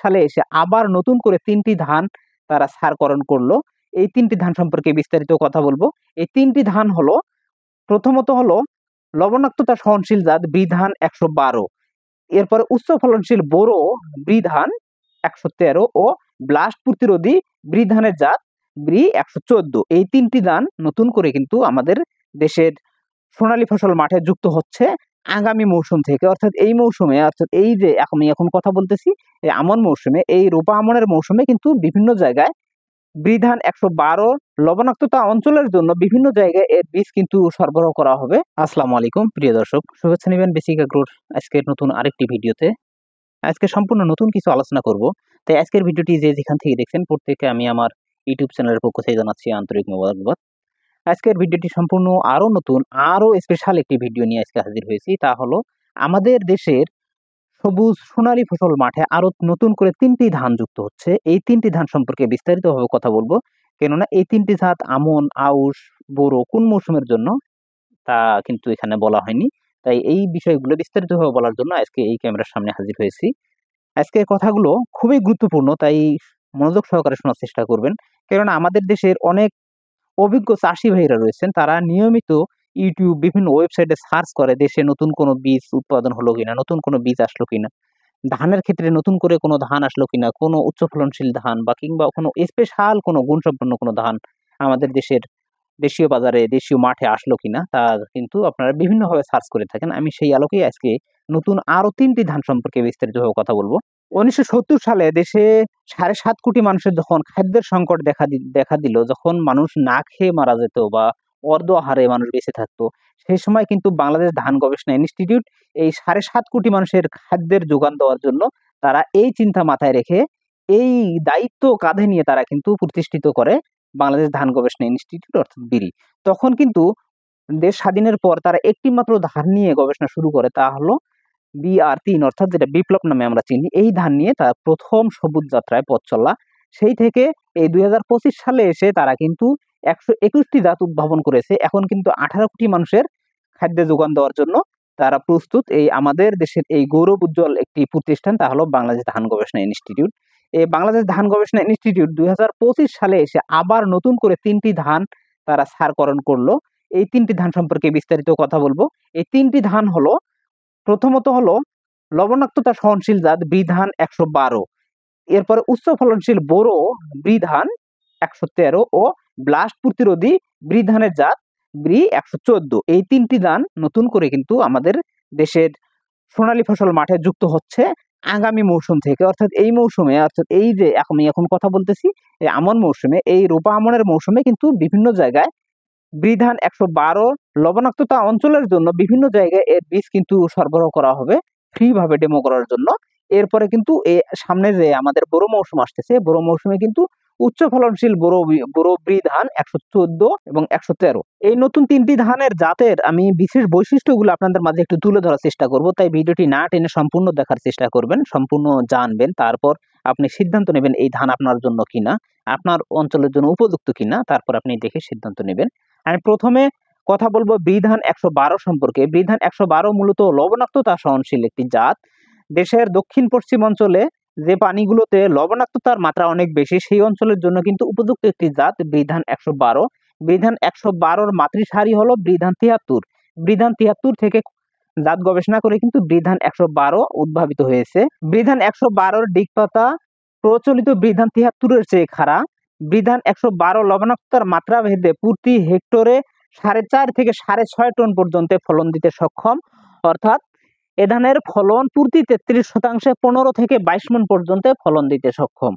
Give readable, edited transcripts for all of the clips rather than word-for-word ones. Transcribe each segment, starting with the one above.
সালে এসে আবার নতুন করে ৩টি ধান তারা সারকরণ করলো। এই ৩টি ধান সম্পর্কে বিস্তারিত কথা বলবো। এই ৩টি ধান হলো, প্রথমত হলো লবণাক্ততা সহনশীল জাত বিধান ১১২, এরপরে উচ্চ ফলনশীল বোরো বিধান ১১৩ ও ব্লাস্ট প্রতিরোধী বিধানের জাত ব্রি ১১৪। এই ৩টি ধান নতুন করে কিন্তু আমাদের দেশের সোনালী ফসল মাঠে যুক্ত হচ্ছে আগামী মৌসুম থেকে, অর্থাৎ এই মৌসুমে, অর্থাৎ এই যে আমি এখন কথা বলতেছি এই আমন মৌসুমে, এই রোপা আমনের মৌসুমে কিন্তু বিভিন্ন জায়গায় বিধান ১১২ লবণাক্ততা অঞ্চলের জন্য বিভিন্ন জায়গায় এর বীজ কিন্তু সরবরাহ করা হবে। আসসালামু আলাইকুম প্রিয় দর্শক, শুভেচ্ছা নেবেন বেসিক এগ্রোর আজকের নতুন আরেকটি ভিডিওতে। আজকে সম্পূর্ণ নতুন কিছু আলোচনা করব। তাই আজকের ভিডিওটি যে যেখান থেকে দেখছেন প্রত্যেককে আমি আমার ইউটিউব চ্যানেলের পক্ষ থেকে জানাচ্ছি আন্তরিক মোবারকবাদ। আজকের ভিডিওটি সম্পূর্ণ আরো নতুন, আরো স্পেশাল একটি ভিডিও নিয়ে আজকে হাজির হয়েছি। তা হলো আমাদের দেশের সবুজ সোনালী ফসল মাঠে আরো নতুন করে ৩টি ধান যুক্ত হচ্ছে। এই ৩টি ধান সম্পর্কে বিস্তারিতভাবে কথা বলবো, কেননা এই ৩টি জাত আমন, আউশ, বোরো কোন মৌসুমের জন্য তা কিন্তু এখানে বলা হয়নি। তাই এই বিষয়গুলো বিস্তারিতভাবে বলার জন্য আজকে এই ক্যামেরার সামনে হাজির হয়েছি। আজকের কথাগুলো খুবই গুরুত্বপূর্ণ, তাই মনোযোগ সহকারে শোনার চেষ্টা করবেন। কেননা আমাদের দেশের অনেক অভিজ্ঞ চাষি ভাইরা রয়েছেন, তারা নিয়মিত ইউটিউব বিভিন্ন ওয়েবসাইটে সার্চ করে দেশে নতুন কোনো বীজ উৎপাদন হলো কিনা, নতুন কোনো বীজ আসলো কিনা, ধানের ক্ষেত্রে নতুন করে কোনো ধান আসলো কিনা, কোনো উচ্চ ফলনশীল ধান বা কিংবা কোনো স্পেশাল কোনো গুণসম্পন্ন কোনো ধান আমাদের দেশের দেশীয় বাজারে, দেশীয় মাঠে আসলো কিনা, তা কিন্তু আপনারা বিভিন্নভাবে সার্চ করে থাকেন। আমি সেই আলোকেই আজকে নতুন আরো 3টি ধান সম্পর্কে বিস্তারিতভাবে কথা বলবো। 1970 সালে দেশে 7.5 কোটি মানুষের যখন খাদ্যের সংকট দেখা দিল, যখন মানুষ না খেয়ে মারা যেত বা অর্ধ আহারে মানুষ বেঁচে থাকতো, সেই সময় কিন্তু বাংলাদেশ ধান গবেষণা ইনস্টিটিউট এই 7.5 কোটি মানুষের খাদ্যের যোগান দেওয়ার জন্য তারা এই চিন্তা মাথায় রেখে, এই দায়িত্ব কাঁধে নিয়ে তারা কিন্তু প্রতিষ্ঠিত করে বাংলাদেশ ধান গবেষণা ইনস্টিটিউট, অর্থাৎ বিরি। তখন কিন্তু দেশ স্বাধীনের পর তারা একটি মাত্র ধান নিয়ে গবেষণা শুরু করে, তা হলো BR3, অর্থাৎ যেটা বিপ্লব নামে আমরা চিনি। এই ধান নিয়ে তার প্রথম সবুজ যাত্রায় পথ চলা। সেই থেকে এই 2025 সালে এসে তারা কিন্তু 121টি জাত উদ্ভাবন করেছে। এখন কিন্তু 18 কোটি মানুষের খাদ্য যোগান দেওয়ার জন্য তারা প্রস্তুত। এই আমাদের দেশের এই গৌরব উজ্জ্বল একটি প্রতিষ্ঠান, তা হলো বাংলাদেশ ধান গবেষণা ইনস্টিটিউট। এই বাংলাদেশ ধান গবেষণা ইনস্টিটিউট 2025 সালে এসে আবার নতুন করে 3টি ধান তারা সারকরণ করলো। এই 3টি ধান সম্পর্কে বিস্তারিত কথা বলবো। এই 3টি ধান হলো, প্রথমত হলো লবণাক্ততা সহনশীল জাত বিধান ১১২, এরপরে উচ্চ ফলনশীল বোরো বিধান ১১৩ ও ব্লাস্ট প্রতিরোধী বিধানের জাত ব্রি ১১৪। এই 3টি ধান নতুন করে কিন্তু আমাদের দেশের সোনালী ফসল মাঠে যুক্ত হচ্ছে আগামী মৌসুম থেকে, অর্থাৎ এই মৌসুমে, অর্থাৎ এই যে আমি এখন কথা বলতেছি এই আমন মৌসুমে, এই রোপা আমনের মৌসুমে কিন্তু বিভিন্ন জায়গায় বিধান ১১২ লবণাক্ততা অঞ্চলের জন্য বিভিন্ন জায়গায় এর বীজ কিন্তু সরবরাহ করা হবে ফ্রি ভাবে ডেমো করার জন্য। এরপরে কিন্তু সামনে যে আমাদের বোরো মৌসুম আসতেছে, বোরো মৌসুমে কিন্তু উচ্চ ফলনশীল বোরো বিধান ১১৪ এবং ১১৩, এই নতুন 3টি ধানের জাতের আমি বিশেষ বৈশিষ্ট্যগুলো আপনাদের মাঝে একটু তুলে ধরার চেষ্টা করব। তাই ভিডিওটি না টেনে সম্পূর্ণ দেখার চেষ্টা করবেন, সম্পূর্ণ জানবেন, তারপর আপনি সিদ্ধান্ত নেবেন এই ধান আপনার জন্য কিনা, আপনার অঞ্চলের জন্য উপযুক্ত কিনা, তারপর আপনি দেখে সিদ্ধান্ত নেবেন। আমি প্রথমে কথা বলবো বিধান ১১২ সম্পর্কে। বিধান ১১২ মূলত লবণাক্ততা সহনশীল একটি জাত। দেশের দক্ষিণ পশ্চিম অঞ্চলে যে পানিগুলোতে লবণাক্ততার মাত্রা অনেক বেশি, সেই অঞ্চলের জন্য কিন্তু উপযুক্ত একটি জাত বিধান ১১২। বিধান ১১২র মাতৃসারি হলো বিধান ৭৩। বিধান ৭৩ থেকে জাত গবেষণা করে কিন্তু বিধান ১১২ উদ্ভাবিত হয়েছে। বিধান ১১২র ডিগপাতা প্রচলিত বিধান ৭৩-এর চেয়ে খাড়া। বিধান ১১২ লবণাক্ততার মাত্রা ভেদে প্রতি হেক্টরে ৪.৫ থেকে ৬.৫ টন পর্যন্ত ফলন দিতে সক্ষম, অর্থাৎ এ ধানের ফলন প্রতি ৩৩% ১৫ থেকে ২২ মণ পর্যন্ত ফলন দিতে সক্ষম।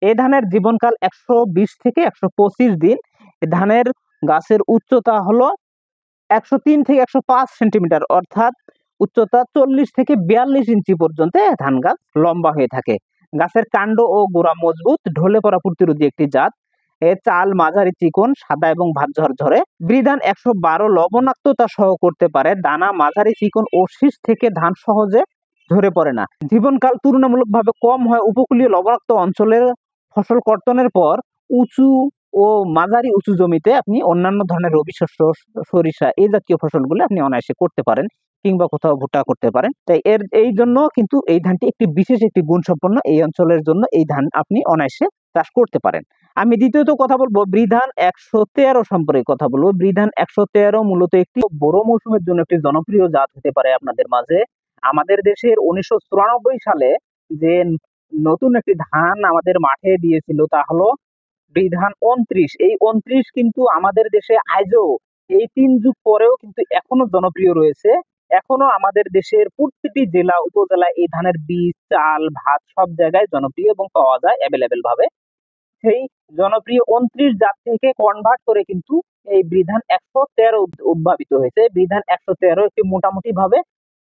এ ধানের জীবনকাল ১২০ থেকে ১২৫ দিন। এ ধানের গাছের উচ্চতা হলো ১০৩ থেকে ১০৫ সেন্টিমিটার, অর্থাৎ উচ্চতা ৪০ থেকে ৪২ ইঞ্চি পর্যন্ত ধান গাছ লম্বা হয়ে থাকে। গাছের কাণ্ড ও গোড়া মজবুত, ঢলে পড়া প্রতিরোধী একটি জাত। এর চাল মাঝারি চিকন, সাদা এবং ভাত ঝরঝরে। বিধান ১১২ লবণাক্ততা সহ করতে পারে, দানা মাঝারি চিকন ও শীষ থেকে ধান সহজে ঝরে পড়ে না। জীবনকাল তুলনামূলকভাবে কম হয় উপকূলীয় লবণাক্ত অঞ্চলের ফসল কর্তনের পর উঁচু ও মাঝারি উঁচু জমিতে আপনি অন্যান্য ধরনের রবি শস্য, সরিষা এই জাতীয় ফসলগুলো আপনি অনায়াসে করতে পারেন, কিংবা কোথাও ভুট্টা করতে পারেন। তাই এই জন্য কিন্তু এই ধানটি একটি বিশেষ একটি গুণসম্পন্ন, এই অঞ্চলের জন্য এই ধান আপনি অনায়াসে চাষ করতে পারেন। আমি দ্বিতীয়ত কথা বলবো বৃধান 113 সম্পর্কে কথা বলবো। বৃধান 113 মূলত একটি বড় মৌসুমের জন্য একটি জনপ্রিয় জাত হতে পারে আপনাদের মাঝে। আমাদের দেশের 1994 সালে যে নতুন একটি ধান আমাদের মাঠে দিয়েছিল তা হলো বৃধান 29। এই 29 কিন্তু আমাদের দেশে আজও এই 3 যুগ পরেও কিন্তু এখনো জনপ্রিয় রয়েছে। এখনো আমাদের দেশের প্রতিটি জেলা উপজেলায় এই ধানের বীজ, চাল, ভাত সব জায়গায় জনপ্রিয় এবং পাওয়া যায় অ্যাভেলেবেল ভাবে। সেই জনপ্রিয় 29 জাত থেকে কনভার্ট করে কিন্তু এই বৃধান 113 উদ্ভাবিত হয়েছে। বৃধান 113 একটি মোটামুটি ভাবে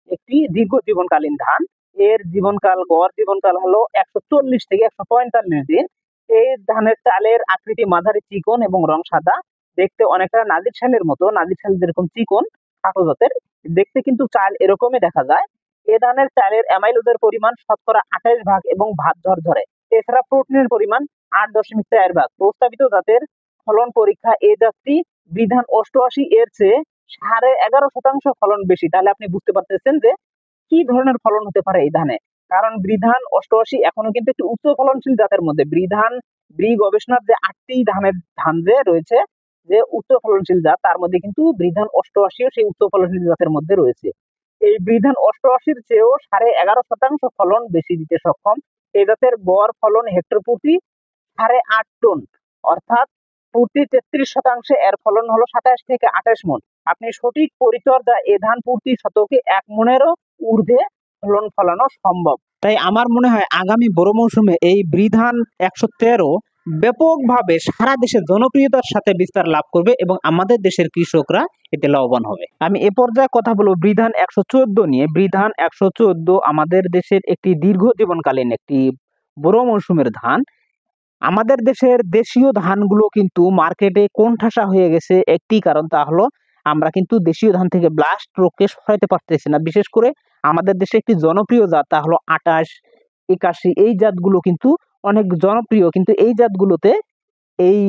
একটি দীর্ঘ জীবনকালীন ধান। এর জীবনকাল, গড় জীবনকাল হলো 140 থেকে 145 দিন। এই ধানের চালের আকৃতি মাঝারি চিকন এবং রং সাদা, দেখতে অনেকটা নাজির শালের মতো। নাজির শাল যেরকম চিকন খাটো জাতের, দেখতে কিন্তু চাল এরকমই দেখা যায়। এ ধানের চালের অ্যামাইলোজের পরিমাণ শতকরা 28% এবং ভাত ঝরঝরে। এছাড়া প্রোটিনের পরিমাণ 8.4 ভাগ। প্রস্তাবিত জাতের ফলন পরীক্ষা এই জাতটি বৃধান 88 এর চেয়ে 11.5% ফলন বেশি। তাহলে আপনি বুঝতে পারতেছেন যে কি ধরনের ফলন হতে পারে এই ধানে। কারণ বৃধান 88 এখনো কিন্তু একটি উচ্চ ফলনশীল জাতের মধ্যে। ব্রি গবেষণার যে 8টি ধান যে রয়েছে, যে উচ্চ ফলনশীল জাত, তার মধ্যে কিন্তু বৃধান 88ও সেই উচ্চ ফলনশীল জাতের মধ্যে রয়েছে। এই বৃধান 88-র চেয়েও 11.5% ফলন বেশি দিতে সক্ষম। এই জাতের গড় ফলন হেক্টর প্রতি 8.5 টন, অর্থাৎ প্রতি 33% এর ফলন হলো 27 থেকে 28 মণ। আপনি সঠিক পরিচর্যা এ ধান প্রতি শতকে 1 মণেরও ঊর্ধ্বে ফলন ফলানো সম্ভব। তাই আমার মনে হয় আগামী বড় মৌসুমে এই বৃধান 113 ব্যাপকভাবে সারা দেশে জনপ্রিয়তার সাথে বিস্তার লাভ করবে এবং আমাদের দেশের কৃষকরা এতে লাভবান হবে। আমি এ পর্যায়ে কথা বলবো বৃধান 114 নিয়ে। বৃধান 114 আমাদের দেশের একটি দীর্ঘ জীবনকালীন একটি বড় মৌসুমের ধান। আমাদের দেশের দেশীয় ধানগুলো কিন্তু মার্কেটে কোণঠাসা হয়ে গেছে। একটি কারণ, তা হলো আমরা কিন্তু দেশীয় ধান থেকে ব্লাস্ট রোগকে সরাইতে পারতেছি না। বিশেষ করে আমাদের দেশে একটি জনপ্রিয় জাত, তা হলো 28, 81। এই জাতগুলো কিন্তু অনেক জনপ্রিয়, কিন্তু এই জাতগুলোতে এই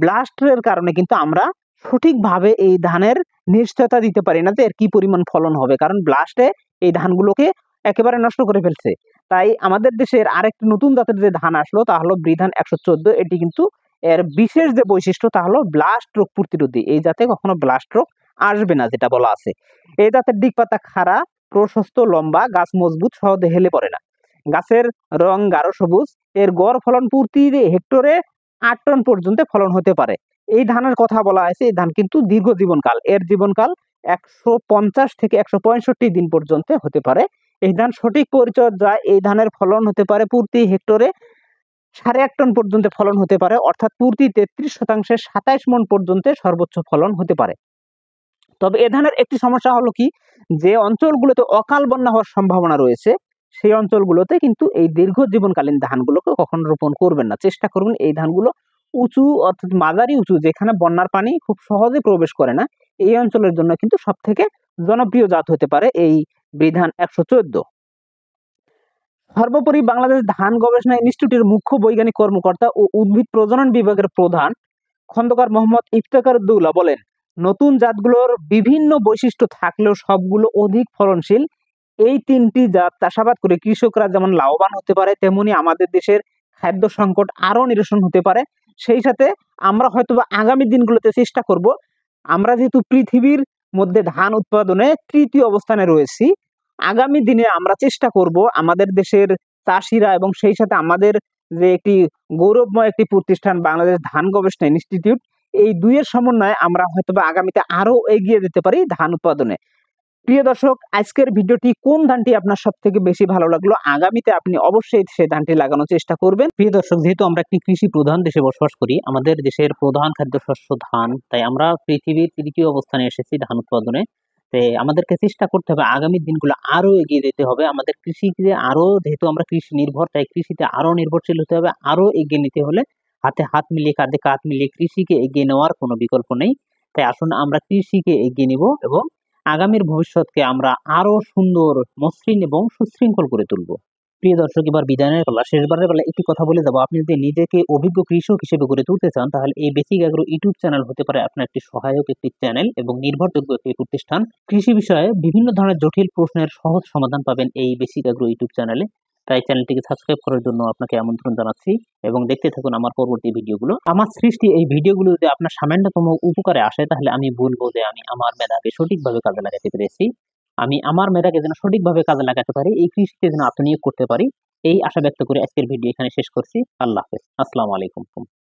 ব্লাস্টের কারণে কিন্তু আমরা সঠিকভাবে এই ধানের নিশ্চয়তা দিতে পারি না যে এর কি পরিমাণ ফলন হবে, কারণ ব্লাস্টে এই ধানগুলোকে একেবারে নষ্ট করে ফেলছে। তাই আমাদের দেশের আরেকটি নতুন জাতের যে ধান আসলো তা হলো বৃধান 114। এটি কিন্তু এর বিশেষ যে বৈশিষ্ট্য তা হলো ব্লাস্ট রোগ প্রতিরোধী। এই জাতে কখনো ব্লাস্ট রোগ আসবে না, যেটা বলা আছে। এই জাতের দিক পাতা খাড়া, প্রশস্ত, লম্বা, গাছ মজবুত, সহজে হেলে পড়ে না। গাছের রং গাঢ় সবুজ। এর গড় ফলন প্রতি হেক্টরে 8 টন পর্যন্ত ফলন হতে পারে। এই ধানের কথা বলা হয়েছে, এই ধান কিন্তু দীর্ঘ জীবনকাল। এর জীবনকাল 150 থেকে 165 দিন পর্যন্ত হতে পারে। এই ধান সঠিক পরিচর্যায় এই ধানের ফলন হতে পারে প্রতি হেক্টরে 1.5 টন পর্যন্ত ফলন হতে পারে, অর্থাৎ প্রতি 33% 27 মণ পর্যন্ত সর্বোচ্চ ফলন হতে পারে। তবে এ ধানের একটি সমস্যা হলো কি, যে অঞ্চলগুলোতে অকাল বন্যা হওয়ার সম্ভাবনা রয়েছে সেই অঞ্চলগুলোতে কিন্তু এই দীর্ঘ জীবনকালীন ধানগুলোকে কখনো রোপণ করবেন না। চেষ্টা করবেন এই ধানগুলো উঁচু, অর্থাৎ মাঝারি উঁচু, যেখানে বন্যার পানি খুব সহজে প্রবেশ করে না, এই অঞ্চলের জন্য কিন্তু সব থেকে জনপ্রিয় জাত হতে পারে এই বৃধান 114। সর্বোপরি বাংলাদেশ ধান গবেষণা ইনস্টিটিউটের মুখ্য বৈজ্ঞানিক কর্মকর্তা ও উদ্ভিদ প্রজনন বিভাগের প্রধান খন্দকার মোহাম্মদ ইফতেখার উদ্দৌলা বলেন, নতুন জাতগুলোর বিভিন্ন বৈশিষ্ট্য থাকলেও সবগুলো অধিক ফলনশীল। এই 3টি জাত চাষাবাদ করে কৃষকরা যেমন লাভবান হতে পারে, তেমনি আমাদের দেশের খাদ্য সংকট আরো নিরসন হতে পারে। সেই সাথে আমরা হয়তোবা আগামী দিনগুলোতে চেষ্টা করব, আমরা যেহেতু পৃথিবীর মধ্যে ধান উৎপাদনে 3য় অবস্থানে রয়েছি, আগামী দিনে আমরা চেষ্টা করব আমাদের দেশের চাষিরা এবং সেই সাথে আমাদের যে একটি গৌরবময় একটি প্রতিষ্ঠান বাংলাদেশ ধান গবেষণা ইনস্টিটিউট, এই দুইয়ের সমন্বয়ে আমরা হয়তোবা আগামীতে আরো এগিয়ে যেতে পারি ধান উৎপাদনে। প্রিয় দর্শক, আজকের ভিডিওটি কোন ধানটি আপনার সব থেকে বেশি ভালো লাগলো, আগামীতে আপনি অবশ্যই সেই ধানটি লাগানোর চেষ্টা করবেন। প্রিয় দর্শক, যেহেতু আমরা একটি কৃষি প্রধান দেশে বসবাস করি, আমাদের দেশের প্রধান খাদ্যশস্য ধান, তাই আমরা পৃথিবীর 3য় অবস্থানে এসেছি ধান উৎপাদনে। তাই আমাদেরকে চেষ্টা করতে হবে আগামী দিনগুলো আরো এগিয়ে যেতে হবে। আমাদের কৃষিকে আরো, যেহেতু আমরা কৃষি নির্ভর, তাই কৃষিতে আরো নির্ভরশীল হতে হবে। আরো এগিয়ে নিতে হলে হাতে হাত মিলিয়ে, কাঁধে কাঁধ মিলিয়ে কৃষিকে এগিয়ে নেওয়ার কোনো বিকল্প নেই। তাই আসুন আমরা কৃষিকে এগিয়ে নিব এবং আগামীর ভবিষ্যৎকে আমরা আরো সুন্দর, মসৃণ এবং সুশৃঙ্খল করে তুলব। প্রিয় দর্শক, এবার বিদায়ের পালা, শেষবারের পালা একটি কথা বলে দেবো। আপনি যদি নিজেকে অভিজ্ঞ কৃষক হিসেবে গড়ে তুলতে চান, তাহলে এই বেসিক এগ্রো ইউটিউব চ্যানেল হতে পারে আপনার একটি সহায়ক একটি চ্যানেল এবং নির্ভরযোগ্য একটি প্রতিষ্ঠান। কৃষি বিষয়ে বিভিন্ন ধরনের জটিল প্রশ্নের সহজ সমাধান পাবেন এই বেসিক এগ্রো ইউটিউব চ্যানেলে। তাই চ্যানেলটিকে সাবস্ক্রাইব করার জন্য আপনাকে আমন্ত্রণ জানাচ্ছি এবং দেখতে থাকুন আমার পরবর্তী ভিডিওগুলো। আমার সৃষ্টি এই ভিডিওগুলো যদি আপনার সামান্যতম উপকারে আসে, তাহলে আমি বলবো যে আমি আমার মেধাকে সঠিকভাবে কাজে লাগাতে পেরেছি। আমি আমার মেধাকে যেন সঠিকভাবে কাজে লাগাতে পারি, এই কৃষিতে যেন আত্মনিয়োগ করতে পারি, এই আশা ব্যক্ত করে আজকের ভিডিও এখানে শেষ করছি। আল্লাহ হাফেজ, আসসালামু আলাইকুম।